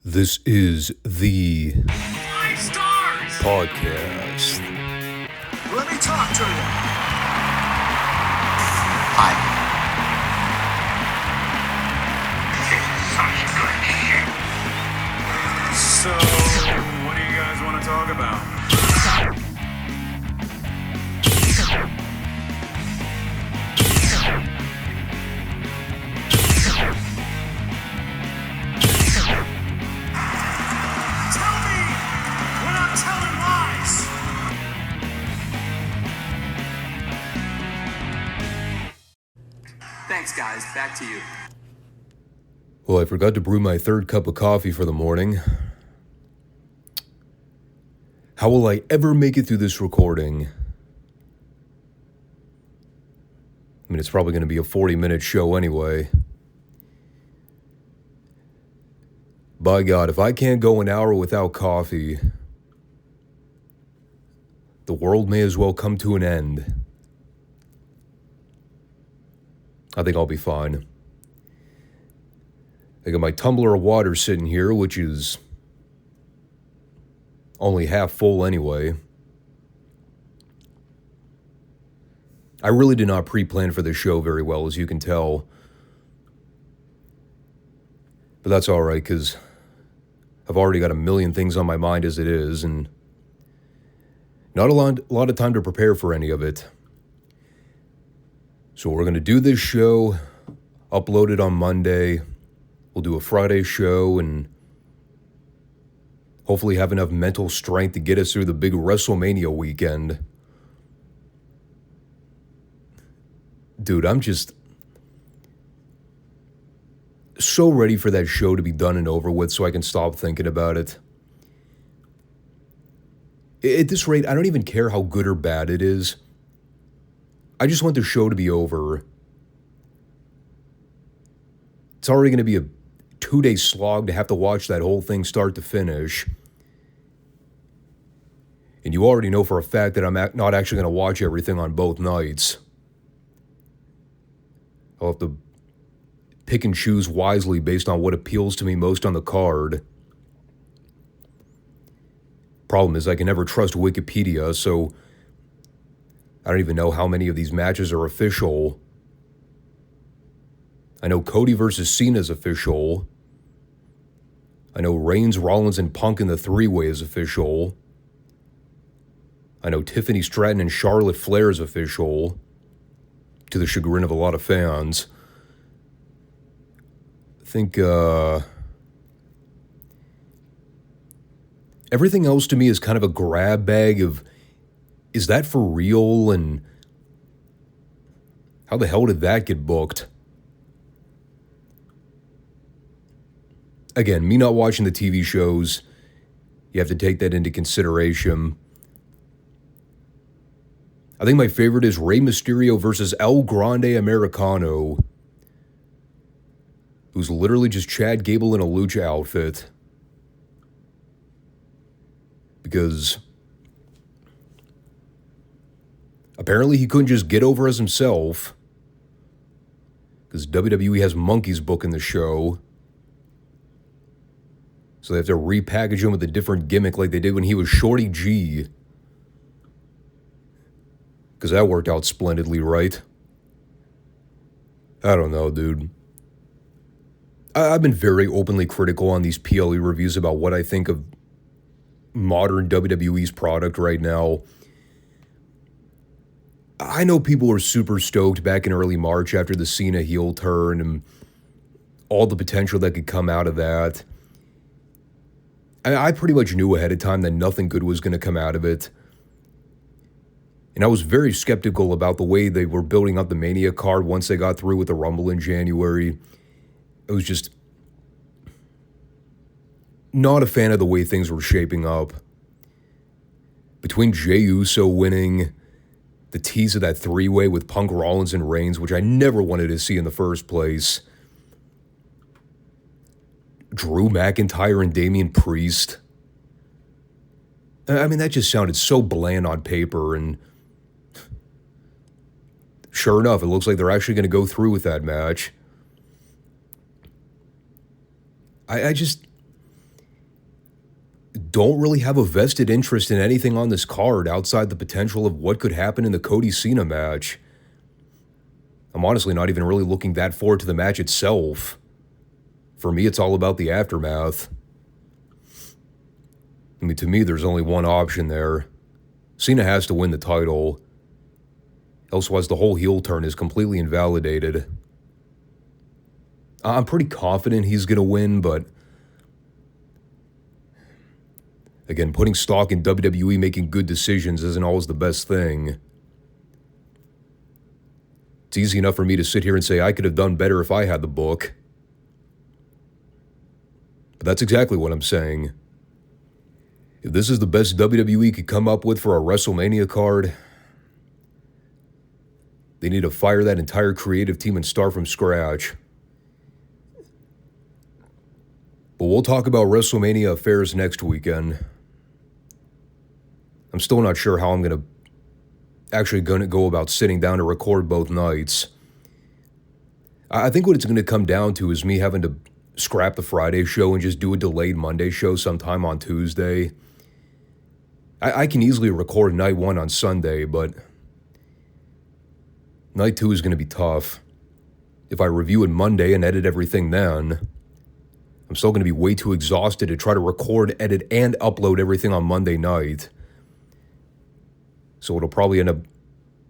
This is the Five Stars podcast. Let me talk to you. Hi. So, what do you guys want to talk about? Tell me when I'm telling lies. Thanks, guys. Back to you. Well, I forgot to brew my third cup of coffee for the morning. How will I ever make it through this recording? I mean, it's probably going to be a 40-minute show anyway. By God, if I can't go an hour without coffee, the world may as well come to an end. I think I'll be fine. I got my tumbler of water sitting here, which is only half full anyway. I really did not pre-plan for this show very well, as you can tell. But that's all right, because I've already got a million things on my mind as it is, and not a lot of time to prepare for any of it. So we're going to do this show, upload it on Monday. We'll do a Friday show, and hopefully have enough mental strength to get us through the big WrestleMania weekend. Dude, I'm just so ready for that show to be done and over with so I can stop thinking about it. At this rate, I don't even care how good or bad it is. I just want the show to be over. It's already going to be a 2-day slog to have to watch that whole thing start to finish. And you already know for a fact that I'm not actually going to watch everything on both nights. I'll have to pick and choose wisely based on what appeals to me most on the card. Problem is, I can never trust Wikipedia, so I don't even know how many of these matches are official. I know Cody versus Cena is official. I know Reigns, Rollins, and Punk in the three-way is official. I know Tiffany Stratton and Charlotte Flair is official, to the chagrin of a lot of fans. I think, everything else to me is kind of a grab bag of, is that for real? And how the hell did that get booked? Again, me not watching the TV shows, you have to take that into consideration. I think my favorite is Rey Mysterio versus El Grande Americano, who's literally just Chad Gable in a lucha outfit. Because apparently he couldn't just get over as himself, because WWE has monkeys booking the show. So they have to repackage him with a different gimmick like they did when he was Shorty G. Because that worked out splendidly, right? I don't know, dude. I've been very openly critical on these PLE reviews about what I think of modern WWE's product right now. I know people were super stoked back in early March after the Cena heel turn and all the potential that could come out of that. I pretty much knew ahead of time that nothing good was going to come out of it. And I was very skeptical about the way they were building up the Mania card once they got through with the Rumble in January. I was just not a fan of the way things were shaping up. Between Jey Uso winning, the tease of that three-way with Punk, Rollins, and Reigns, which I never wanted to see in the first place, Drew McIntyre and Damian Priest. I mean, that just sounded so bland on paper, and sure enough, it looks like they're actually going to go through with that match. I just, don't really have a vested interest in anything on this card outside the potential of what could happen in the Cody Cena match. I'm honestly not even really looking that forward to the match itself. For me, it's all about the aftermath. I mean, to me, there's only one option there. Cena has to win the title. Elsewise, the whole heel turn is completely invalidated. I'm pretty confident he's going to win, but again, putting stock in WWE making good decisions isn't always the best thing. It's easy enough for me to sit here and say I could have done better if I had the book. But that's exactly what I'm saying. If this is the best WWE could come up with for a WrestleMania card, they need to fire that entire creative team and start from scratch. But we'll talk about WrestleMania affairs next weekend. I'm still not sure how I'm going to go about sitting down to record both nights. I think what it's going to come down to is me having to scrap the Friday show and just do a delayed Monday show sometime on Tuesday. I can easily record night 1 on Sunday, but night 2 is going to be tough. If I review it Monday and edit everything then, I'm still going to be way too exhausted to try to record, edit, and upload everything on Monday night. So it'll probably end up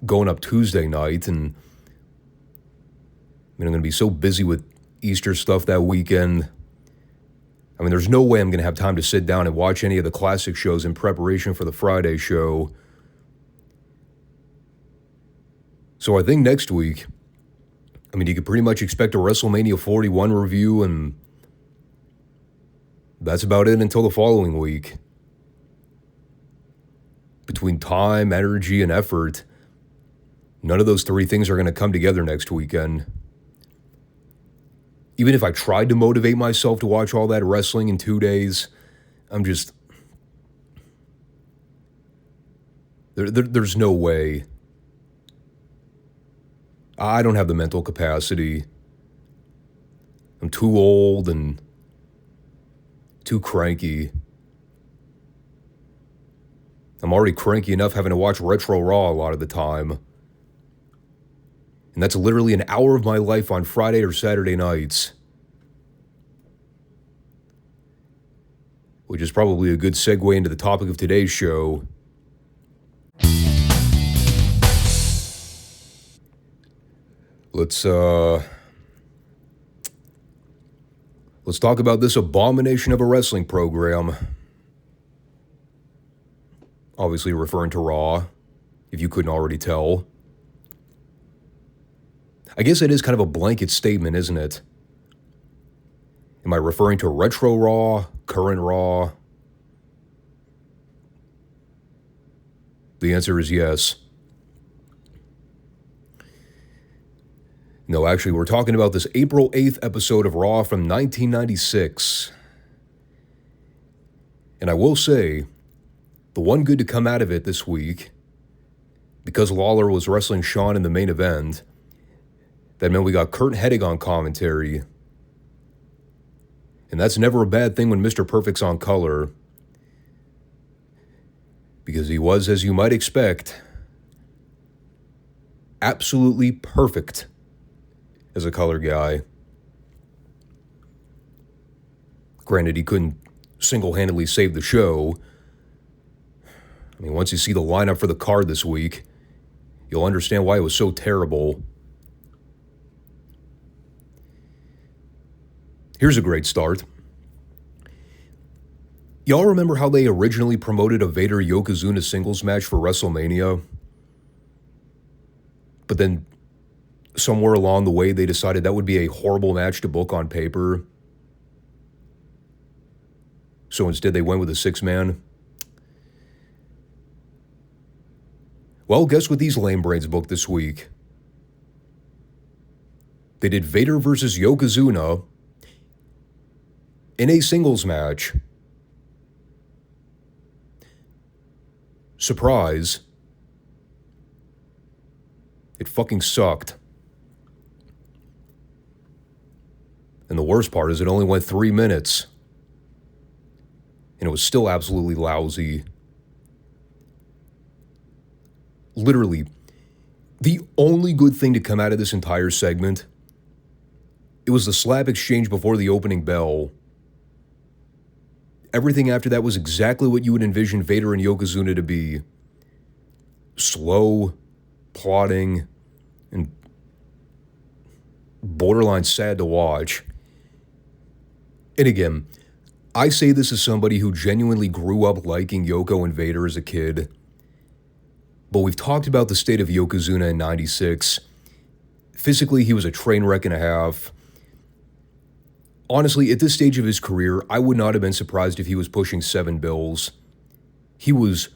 going up Tuesday night, and I'm going to be so busy with Easter stuff that weekend. I mean, there's no way I'm going to have time to sit down and watch any of the classic shows in preparation for the Friday show. So I think next week, you could pretty much expect a WrestleMania 41 review, and that's about it until the following week. Between time, energy, and effort, none of those 3 things are going to come together next weekend. Even if I tried to motivate myself to watch all that wrestling in 2 days, there's no way. I don't have the mental capacity. I'm too old and too cranky. I'm already cranky enough having to watch Retro Raw a lot of the time. And that's literally an hour of my life on Friday or Saturday nights. Which is probably a good segue into the topic of today's show. Let's talk about this abomination of a wrestling program. Obviously referring to Raw, if you couldn't already tell. I guess it is kind of a blanket statement, isn't it? Am I referring to Retro Raw, current Raw? The answer is yes. No, actually, we're talking about this April 8th episode of Raw from 1996. And I will say, the one good to come out of it this week, because Lawler was wrestling Shawn in the main event, that meant we got Kurt Hennig on commentary. And that's never a bad thing when Mr. Perfect's on color. Because he was, as you might expect, absolutely perfect as a color guy. Granted, he couldn't single-handedly save the show. Once you see the lineup for the card this week, you'll understand why it was so terrible. Here's a great start. Y'all remember how they originally promoted a Vader-Yokozuna singles match for WrestleMania? But then, somewhere along the way, they decided that would be a horrible match to book on paper. So instead, they went with a 6-man. Well, guess what these lame brains booked this week? They did Vader versus Yokozuna in a singles match. Surprise. It fucking sucked. And the worst part is it only went 3 minutes. and it was still absolutely lousy. Literally, the only good thing to come out of this entire segment, it was the slap exchange before the opening bell. Everything after that was exactly what you would envision Vader and Yokozuna to be. Slow, plodding, and borderline sad to watch. And again, I say this as somebody who genuinely grew up liking Yoko and Vader as a kid. But we've talked about the state of Yokozuna in '96. Physically, he was a train wreck and a half. Honestly, at this stage of his career, I would not have been surprised if he was pushing 7 bills. He was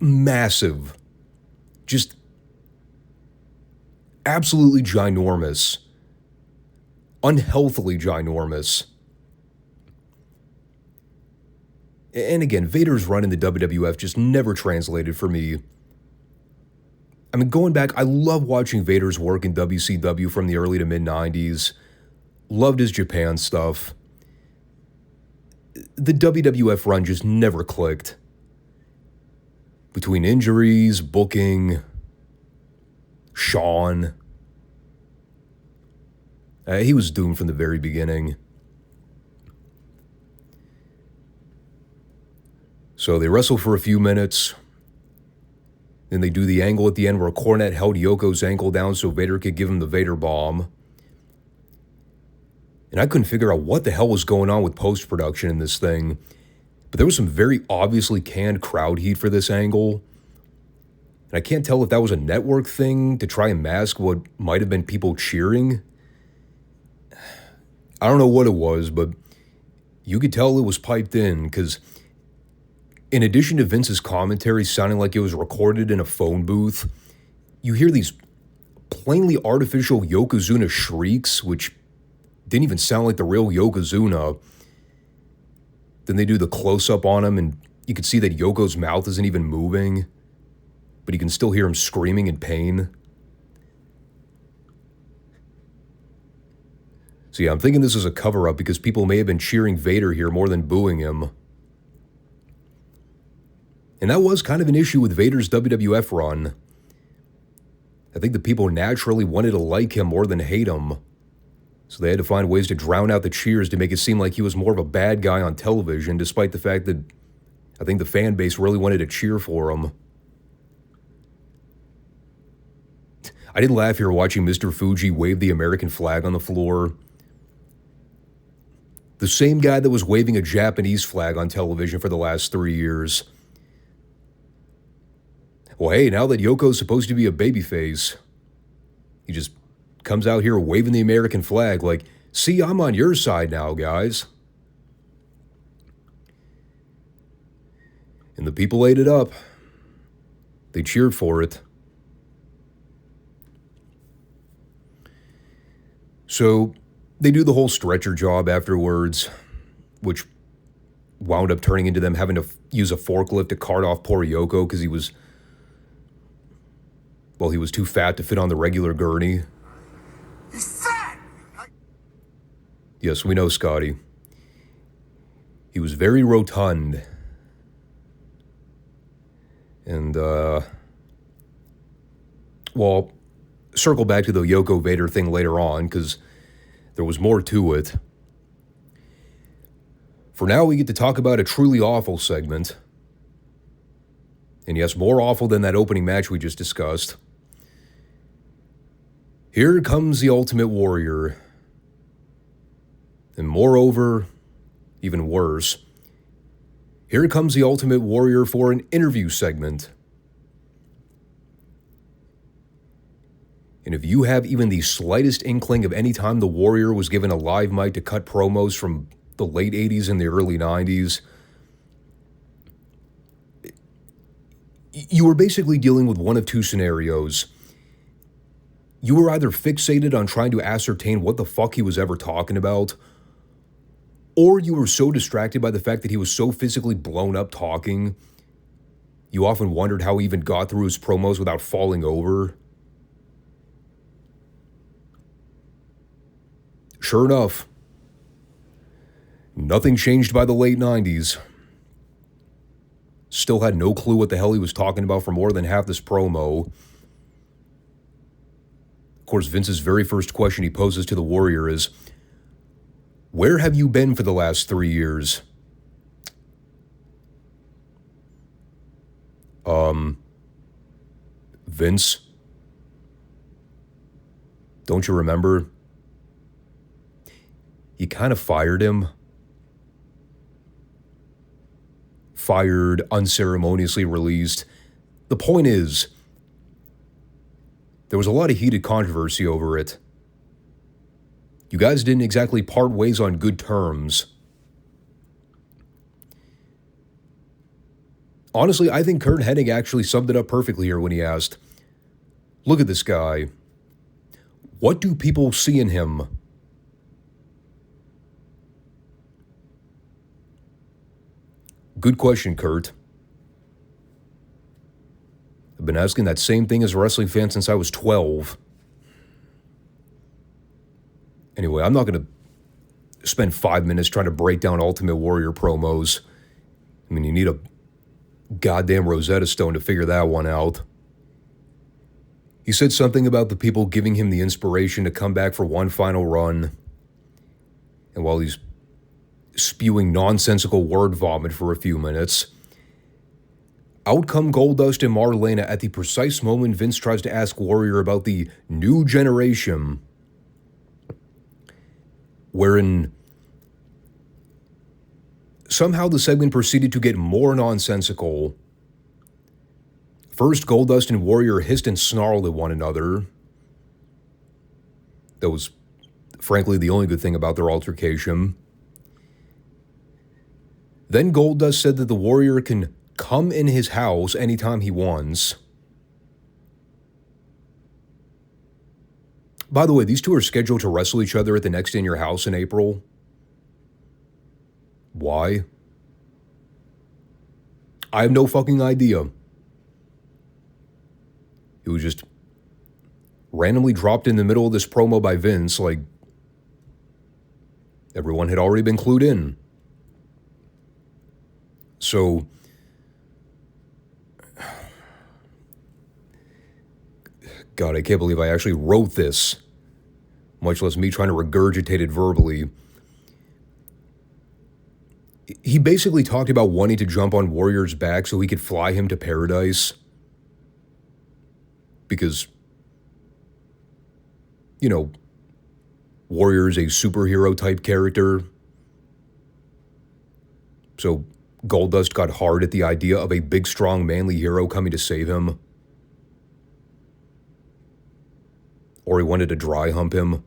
massive. Just absolutely ginormous. Unhealthily ginormous. And again, Vader's run in the WWF just never translated for me. I mean, going back, I love watching Vader's work in WCW from the early to mid-90s. Loved his Japan stuff. The WWF run just never clicked. Between injuries, booking, Shawn. He was doomed from the very beginning. So they wrestle for a few minutes. Then they do the angle at the end where Cornette held Yoko's ankle down so Vader could give him the Vader bomb. And I couldn't figure out what the hell was going on with post-production in this thing. But there was some very obviously canned crowd heat for this angle. And I can't tell if that was a network thing to try and mask what might have been people cheering. I don't know what it was, but you could tell it was piped in because in addition to Vince's commentary sounding like it was recorded in a phone booth, you hear these plainly artificial Yokozuna shrieks, which didn't even sound like the real Yokozuna. Then they do the close-up on him, and you can see that Yoko's mouth isn't even moving, but you can still hear him screaming in pain. So yeah, I'm thinking this is a cover-up because people may have been cheering Vader here more than booing him. And that was kind of an issue with Vader's WWF run. I think the people naturally wanted to like him more than hate him. So they had to find ways to drown out the cheers to make it seem like he was more of a bad guy on television, despite the fact that I think the fan base really wanted to cheer for him. I did laugh here watching Mr. Fuji wave the American flag on the floor. The same guy that was waving a Japanese flag on television for the last 3 years. Well, hey, now that Yoko's supposed to be a babyface, he just comes out here waving the American flag like, see, I'm on your side now, guys. And the people ate it up. They cheered for it. So they do the whole stretcher job afterwards, which wound up turning into them having to use a forklift to cart off poor Yoko because he was too fat to fit on the regular gurney. He's fat! Yes, we know, Scotty. He was very rotund. And, circle back to the Yoko Vader thing later on, because there was more to it. For now, we get to talk about a truly awful segment. And yes, more awful than that opening match we just discussed. Here comes the Ultimate Warrior. And moreover, even worse, here comes the Ultimate Warrior for an interview segment. And if you have even the slightest inkling of any time the Warrior was given a live mic to cut promos from the late 80s and the early 90s, you were basically dealing with one of two scenarios. You were either fixated on trying to ascertain what the fuck he was ever talking about, or you were so distracted by the fact that he was so physically blown up talking, you often wondered how he even got through his promos without falling over. Sure enough, Nothing changed by the late 90s. Still had no clue what the hell he was talking about for more than half this promo. Of course, Vince's very first question he poses to the Warrior is, "Where have you been for the last 3 years?" Vince, don't you remember? You kind of fired him. Fired, unceremoniously released. The point is, there was a lot of heated controversy over it. You guys didn't exactly part ways on good terms. Honestly, I think Curt Hennig actually summed it up perfectly here when he asked, "Look at this guy. What do people see in him?" Good question, Curt. I've been asking that same thing as a wrestling fan since I was 12. Anyway, I'm not going to spend 5 minutes trying to break down Ultimate Warrior promos. I mean, you need a goddamn Rosetta Stone to figure that one out. He said something about the people giving him the inspiration to come back for one final run. And while he's spewing nonsensical word vomit for a few minutes, out come Goldust and Marlena at the precise moment Vince tries to ask Warrior about the new generation, wherein somehow the segment proceeded to get more nonsensical. First, Goldust and Warrior hissed and snarled at one another. That was, frankly, the only good thing about their altercation. Then Goldust said that the Warrior can come in his house anytime he wants. By the way, these two are scheduled to wrestle each other at the next In Your House in April. Why? I have no fucking idea. It was just randomly dropped in the middle of this promo by Vince, like everyone had already been clued in. So, God, I can't believe I actually wrote this, much less me trying to regurgitate it verbally. He basically talked about wanting to jump on Warrior's back so he could fly him to paradise. Because, you know, Warrior is a superhero type character. So Goldust got hard at the idea of a big, strong, manly hero coming to save him. Or he wanted to dry hump him.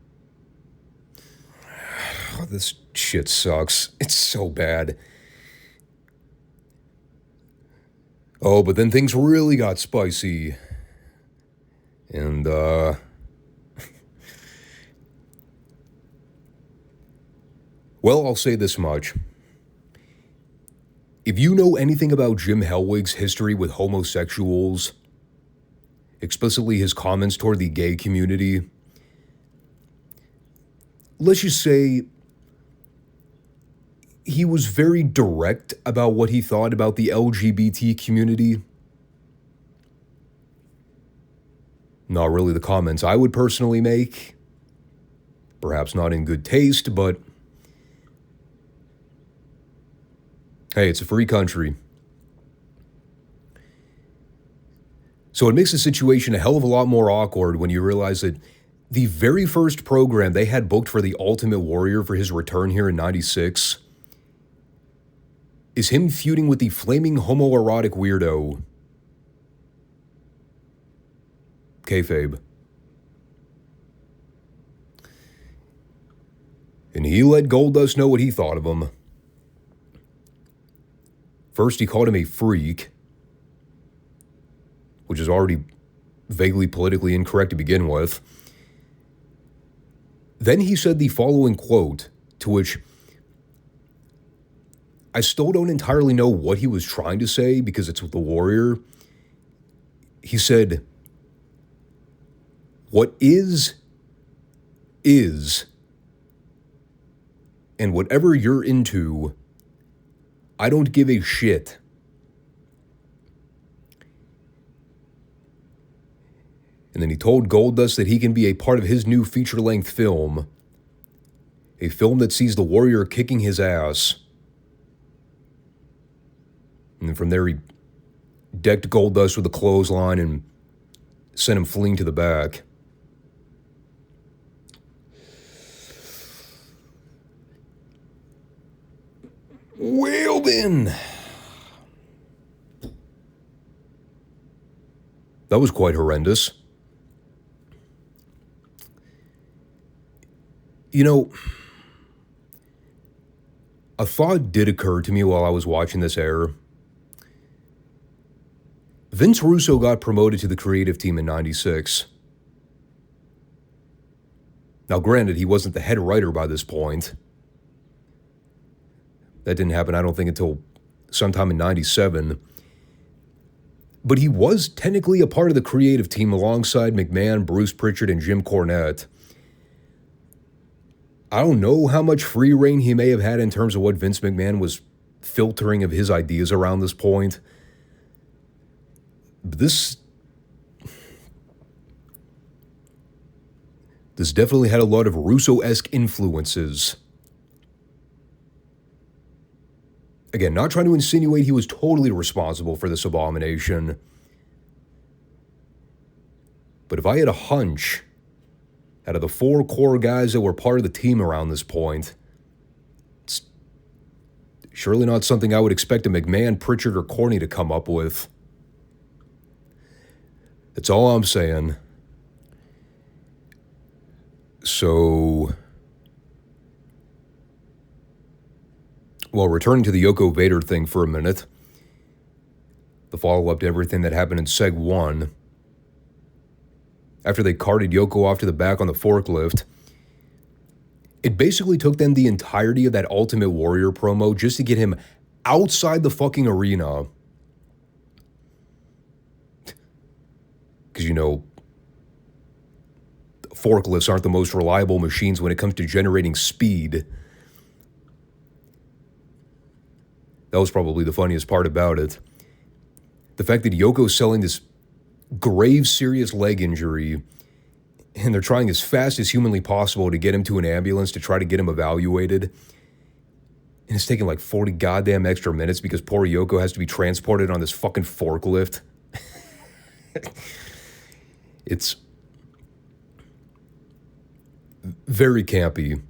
Oh, this shit sucks. It's so bad. Oh, but then things really got spicy. And, well, I'll say this much. If you know anything about Jim Hellwig's history with homosexuals, explicitly his comments toward the gay community, let's just say he was very direct about what he thought about the LGBT community. Not really the comments I would personally make. Perhaps not in good taste, but hey, it's a free country. So it makes the situation a hell of a lot more awkward when you realize that the very first program they had booked for the Ultimate Warrior for his return here in '96 is him feuding with the flaming homoerotic weirdo, kayfabe. And he let Goldust know what he thought of him. First, he called him a freak, which is already vaguely politically incorrect to begin with. Then he said the following quote, to which I still don't entirely know what he was trying to say because it's with the Warrior. He said, "What is, And whatever you're into, I don't give a shit. And then he told Goldust that he can be a part of his new feature-length film. A film that sees the Warrior kicking his ass. And then from there he decked Goldust with a clothesline and sent him fleeing to the back. Well then. That was quite horrendous. You know, a thought did occur to me while I was watching this air. Vince Russo got promoted to the creative team in '96. Now, granted, he wasn't the head writer by this point. That didn't happen, I don't think, until sometime in '97. But he was technically a part of the creative team alongside McMahon, Bruce Pritchard, and Jim Cornette. I don't know how much free reign he may have had in terms of what Vince McMahon was filtering of his ideas around this point. But this definitely had a lot of Russo-esque influences. Again, not trying to insinuate he was totally responsible for this abomination. But if I had a hunch, out of the 4 core guys that were part of the team around this point, it's surely not something I would expect a McMahon, Pritchard, or Corny to come up with. That's all I'm saying. So, well, returning to the Yoko Vader thing for a minute, the follow-up to everything that happened in Seg 1, after they carted Yoko off to the back on the forklift, it basically took them the entirety of that Ultimate Warrior promo just to get him outside the fucking arena. Because, you know, forklifts aren't the most reliable machines when it comes to generating speed. That was probably the funniest part about it. The fact that Yoko's selling this grave, serious leg injury, and they're trying as fast as humanly possible to get him to an ambulance to try to get him evaluated. And it's taking like 40 goddamn extra minutes because poor Yoko has to be transported on this fucking forklift. It's very campy.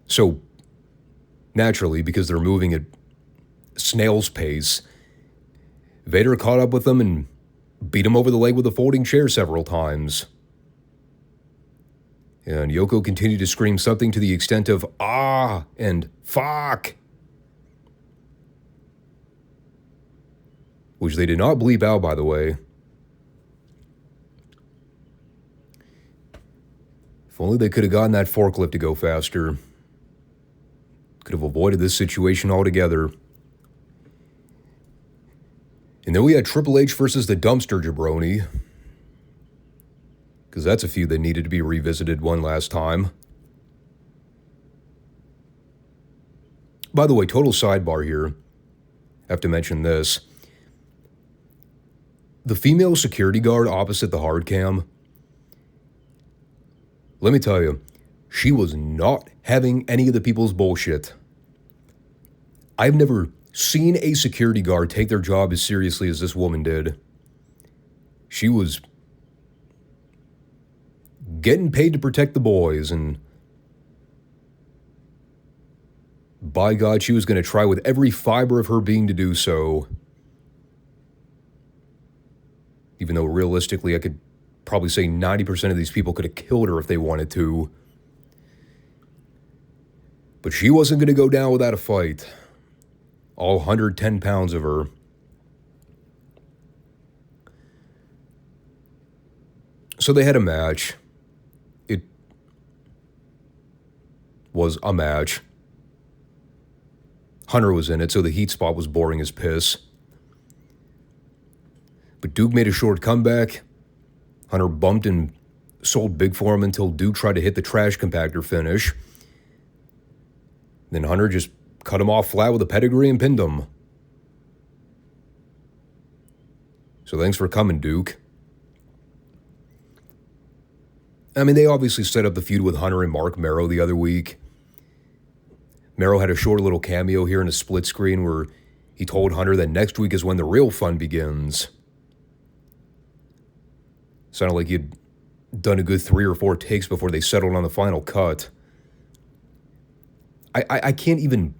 So, naturally, because they're moving at snail's pace, Vader caught up with them and beat him over the leg with a folding chair several times. And Yoko continued to scream something to the extent of, "Ah," and "fuck," which they did not bleep out, by the way. If only they could have gotten that forklift to go faster. Could have avoided this situation altogether. And then we had Triple H versus the Dumpster Jabroni, because that's a feud that needed to be revisited one last time. By the way, total sidebar here. I have to mention this. The female security guard opposite the hard cam, let me tell you, she was not having any of the people's bullshit. I've never seen a security guard take their job as seriously as this woman did. She was getting paid to protect the boys, and by God, she was going to try with every fiber of her being to do so. Even though realistically, I could probably say 90% of these people could have killed her if they wanted to. But she wasn't going to go down without a fight. All 110 pounds of her. So they had a match. It was a match. Hunter was in it, so the heat spot was boring as piss. But Duke made a short comeback. Hunter bumped and sold big for him until Duke tried to hit the trash compactor finish. Then Hunter just cut him off flat with a pedigree and pinned him. So thanks for coming, Duke. I mean, they obviously set up the feud with Hunter and Mark Merrow the other week. Merrow had a short little cameo here in a split screen where he told Hunter that next week is when the real fun begins. Sounded like he'd done a good 3 or 4 takes before they settled on the final cut. I can't even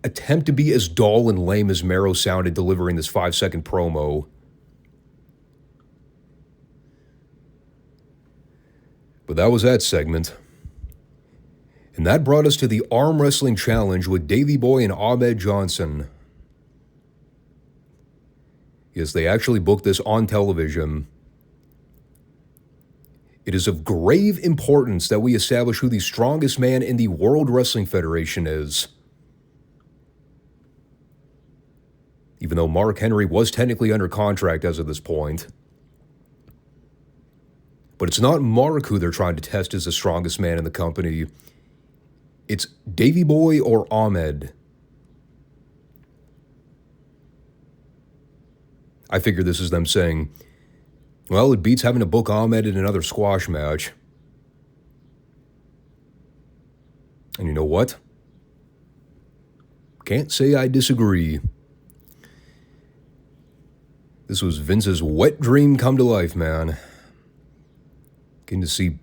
attempt to be as dull and lame as Merrow sounded delivering this 5-second promo. But that was that segment. And that brought us to the Arm Wrestling Challenge with Davey Boy and Ahmed Johnson. Yes, they actually booked this on television. It is of grave importance that we establish who the strongest man in the World Wrestling Federation is. Even though Mark Henry was technically under contract as of this point. But it's not Mark who they're trying to test as the strongest man in the company. It's Davey Boy or Ahmed. I figure this is them saying, well, it beats having to book Ahmed in another squash match. And you know what? Can't say I disagree. This was Vince's wet dream come to life, man. Getting to see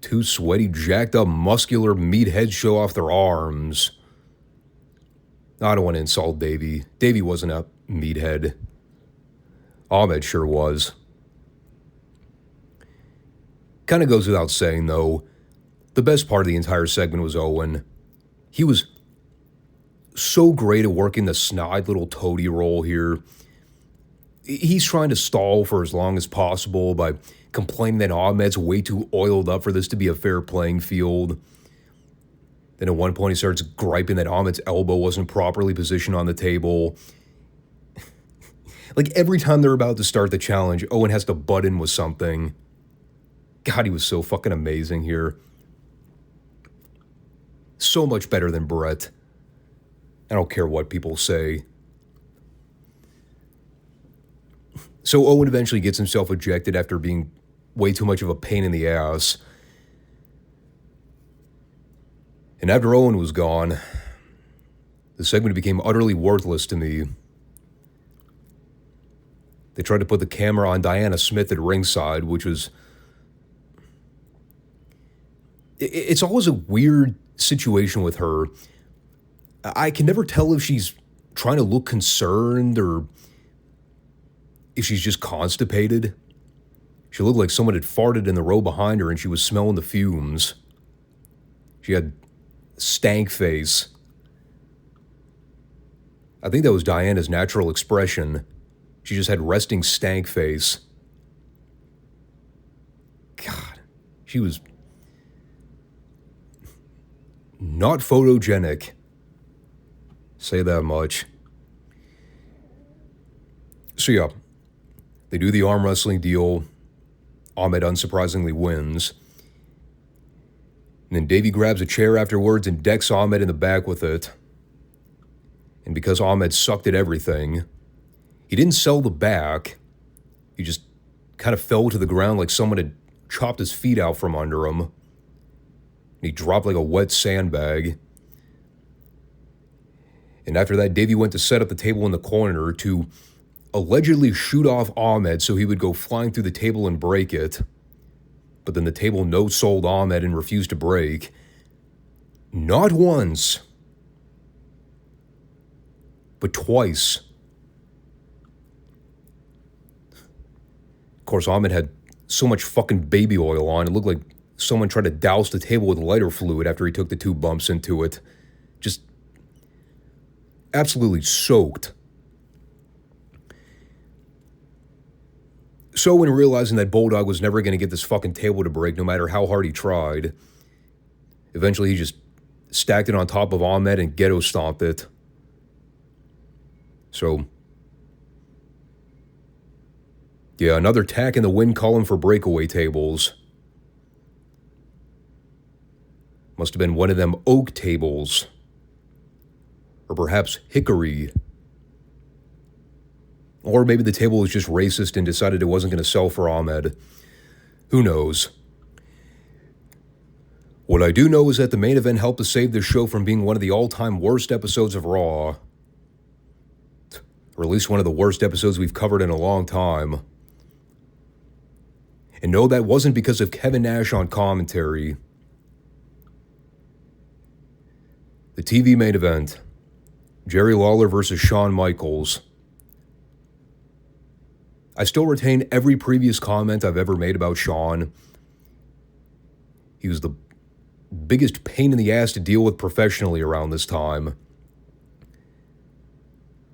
2 sweaty, jacked up, muscular meatheads show off their arms. I don't want to insult Davey. Davey wasn't a meathead. Ahmed sure was. Kind of goes without saying, though, the best part of the entire segment was Owen. He was so great at working the snide little toady role here. He's trying to stall for as long as possible by complaining that Ahmed's way too oiled up for this to be a fair playing field. Then at one point he starts griping that Ahmed's elbow wasn't properly positioned on the table. Like every time they're about to start the challenge, Owen has to butt in with something. God, he was so fucking amazing here. So much better than Brett. I don't care what people say. So Owen eventually gets himself ejected after being way too much of a pain in the ass. And after Owen was gone, the segment became utterly worthless to me. They tried to put the camera on Diana Smith at ringside, which was... It's always a weird situation with her. I can never tell if she's trying to look concerned or if she's just constipated. She looked like someone had farted in the row behind her and she was smelling the fumes. She had stank face. I think that was Diana's natural expression. She just had resting stank face. God, she was not photogenic. Say that much. So yeah, they do the arm wrestling deal. Ahmed unsurprisingly wins. And then Davey grabs a chair afterwards and decks Ahmed in the back with it. And because Ahmed sucked at everything, he didn't sell the back. He just kind of fell to the ground like someone had chopped his feet out from under him. He dropped like a wet sandbag. And after that, Davey went to set up the table in the corner to allegedly shoot off Ahmed so he would go flying through the table and break it. But then the table no-sold Ahmed and refused to break. Not once, but twice. Of course, Ahmed had so much fucking baby oil on, it looked like someone tried to douse the table with lighter fluid after he took the 2 bumps into it. Just absolutely soaked. So when realizing that Bulldog was never going to get this fucking table to break no matter how hard he tried, eventually he just stacked it on top of Ahmed and ghetto stomped it. So Yeah, another tack in the win column for breakaway tables. Must have been one of them oak tables. Or perhaps hickory. Or maybe the table was just racist and decided it wasn't going to sell for Ahmed. Who knows? What I do know is that the main event helped to save this show from being one of the all-time worst episodes of Raw. Or at least one of the worst episodes we've covered in a long time. And no, that wasn't because of Kevin Nash on commentary. The TV main event. Jerry Lawler versus Shawn Michaels. I still retain every previous comment I've ever made about Shawn. He was the biggest pain in the ass to deal with professionally around this time.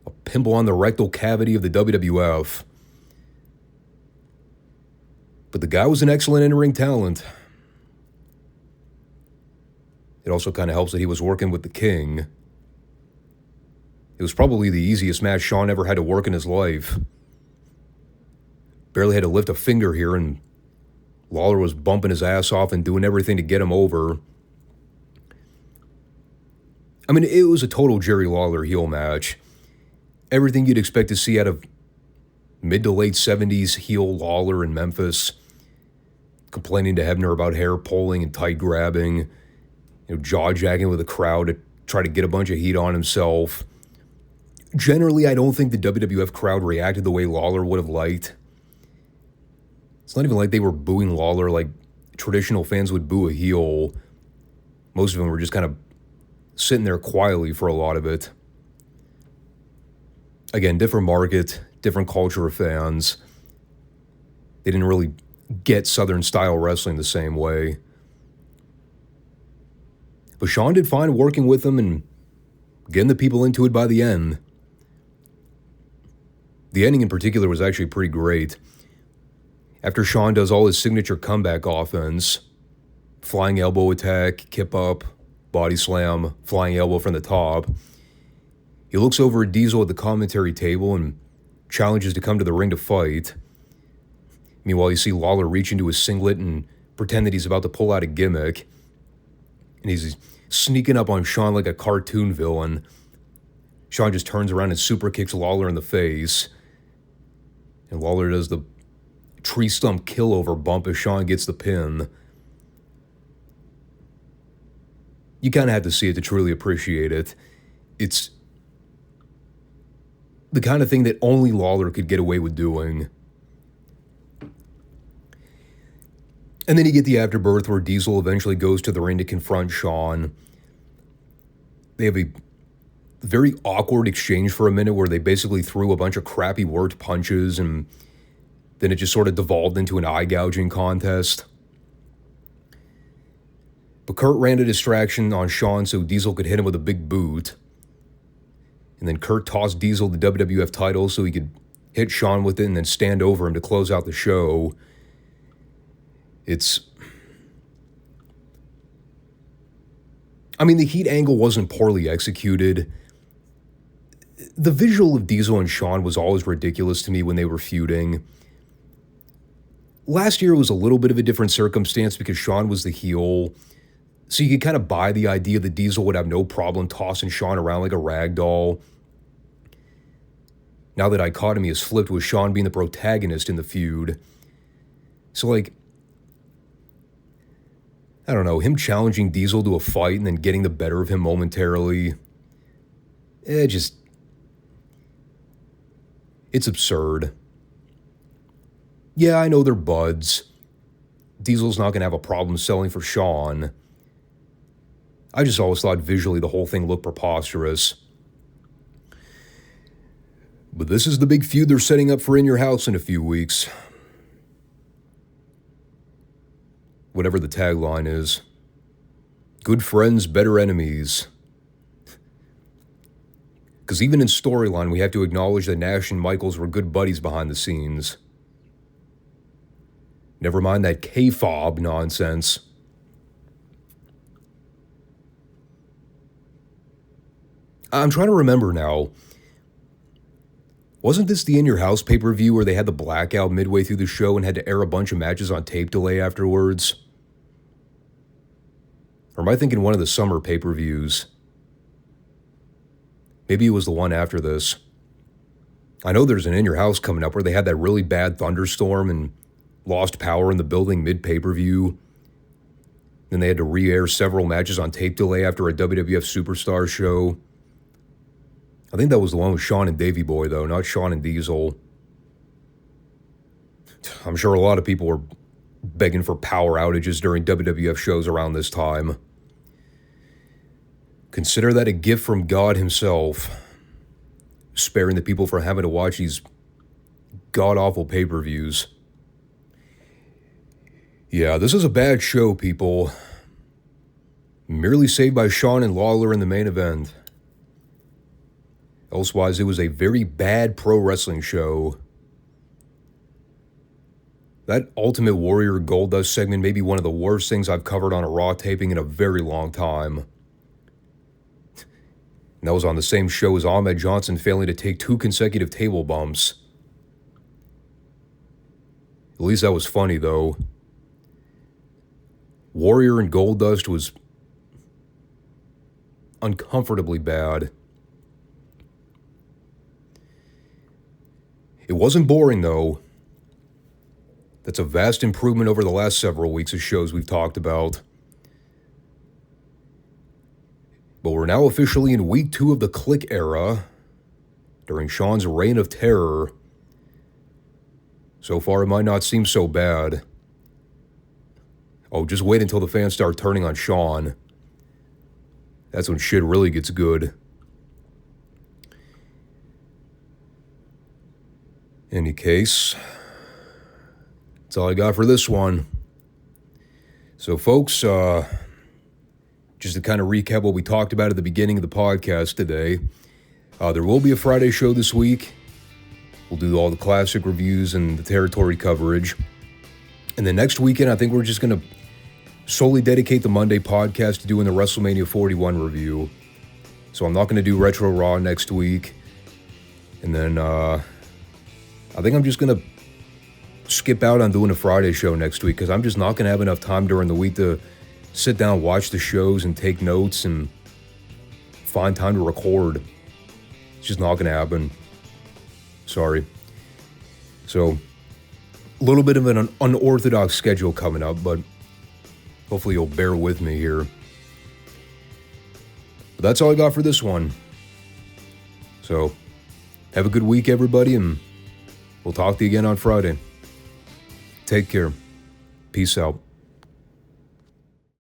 A pimple on the rectal cavity of the WWF. But the guy was an excellent in-ring talent. It also kind of helps that he was working with the King. It was probably the easiest match Shawn ever had to work in his life. Barely had to lift a finger here, and Lawler was bumping his ass off and doing everything to get him over. I mean, it was a total Jerry Lawler heel match. Everything you'd expect to see out of mid to late 70s heel Lawler in Memphis. Complaining to Hebner about hair pulling and tight grabbing. Jaw-jacking with the crowd to try to get a bunch of heat on himself. Generally, I don't think the WWF crowd reacted the way Lawler would have liked. It's not even like they were booing Lawler like traditional fans would boo a heel. Most of them were just kind of sitting there quietly for a lot of it. Again, different market, different culture of fans. They didn't really get Southern-style wrestling the same way. But Shawn did fine working with them and getting the people into it by the end. The ending in particular was actually pretty great. After Shawn does all his signature comeback offense, flying elbow attack, kip up, body slam, flying elbow from the top, he looks over at Diesel at the commentary table and challenges to come to the ring to fight. Meanwhile, you see Lawler reach into his singlet and pretend that he's about to pull out a gimmick. And he's sneaking up on Shawn like a cartoon villain. Shawn just turns around and super kicks Lawler in the face. And Lawler does the tree stump kill over bump as Shawn gets the pin. You kind of have to see it to truly appreciate it. It's the kind of thing that only Lawler could get away with doing. And then you get the afterbirth where Diesel eventually goes to the ring to confront Shawn. They have a very awkward exchange for a minute where they basically threw a bunch of crappy worked punches and then it just sort of devolved into an eye gouging contest. But Kurt ran a distraction on Shawn so Diesel could hit him with a big boot. And then Kurt tossed Diesel the WWF title so he could hit Shawn with it and then stand over him to close out the show. The heat angle wasn't poorly executed. The visual of Diesel and Shawn was always ridiculous to me when they were feuding. Last year was a little bit of a different circumstance because Shawn was the heel. So you could kind of buy the idea that Diesel would have no problem tossing Shawn around like a rag doll. Now that dichotomy is flipped with Shawn being the protagonist in the feud. So I don't know, him challenging Diesel to a fight and then getting the better of him momentarily. It's absurd. Yeah, I know they're buds. Diesel's not going to have a problem selling for Shawn. I just always thought visually the whole thing looked preposterous. But this is the big feud they're setting up for In Your House in a few weeks. Whatever the tagline is. Good friends, better enemies. Because even in storyline, we have to acknowledge that Nash and Michaels were good buddies behind the scenes. Never mind that K-fob nonsense. I'm trying to remember now. Wasn't this the In Your House pay-per-view where they had the blackout midway through the show and had to air a bunch of matches on tape delay afterwards? Or am I thinking one of the summer pay-per-views? Maybe it was the one after this. I know there's an In Your House coming up where they had that really bad thunderstorm and lost power in the building mid-pay-per-view. Then they had to re-air several matches on tape delay after a WWF Superstar show. I think that was the one with Shawn and Davey Boy, though, not Shawn and Diesel. I'm sure a lot of people were begging for power outages during WWF shows around this time. Consider that a gift from God himself, sparing the people from having to watch these god-awful pay-per-views. Yeah, this is a bad show, people. Merely saved by Shawn and Lawler in the main event. Elsewise, it was a very bad pro wrestling show. That Ultimate Warrior Goldust segment may be one of the worst things I've covered on a Raw taping in a very long time. And that was on the same show as Ahmed Johnson failing to take 2 consecutive table bumps. At least that was funny, though. Warrior and Goldust was uncomfortably bad. It wasn't boring, though. That's a vast improvement over the last several weeks of shows we've talked about. But we're now officially in week 2 of the Click era, during Shawn's reign of terror. So far, it might not seem so bad. Oh, just wait until the fans start turning on Shawn. That's when shit really gets good. Any case, that's all I got for this one. So, folks, just to kind of recap what we talked about at the beginning of the podcast today, there will be a Friday show this week. We'll do all the classic reviews and the territory coverage. And then next weekend, I think we're just going to solely dedicate the Monday podcast to doing the WrestleMania 41 review. So I'm not going to do Retro Raw next week. And then I think I'm just going to skip out on doing a Friday show next week because I'm just not going to have enough time during the week to sit down, watch the shows, and take notes and find time to record. It's just not going to happen. Sorry. So, a little bit of an unorthodox schedule coming up, but hopefully you'll bear with me here. But that's all I got for this one. So, have a good week, everybody, and we'll talk to you again on Friday. Take care. Peace out.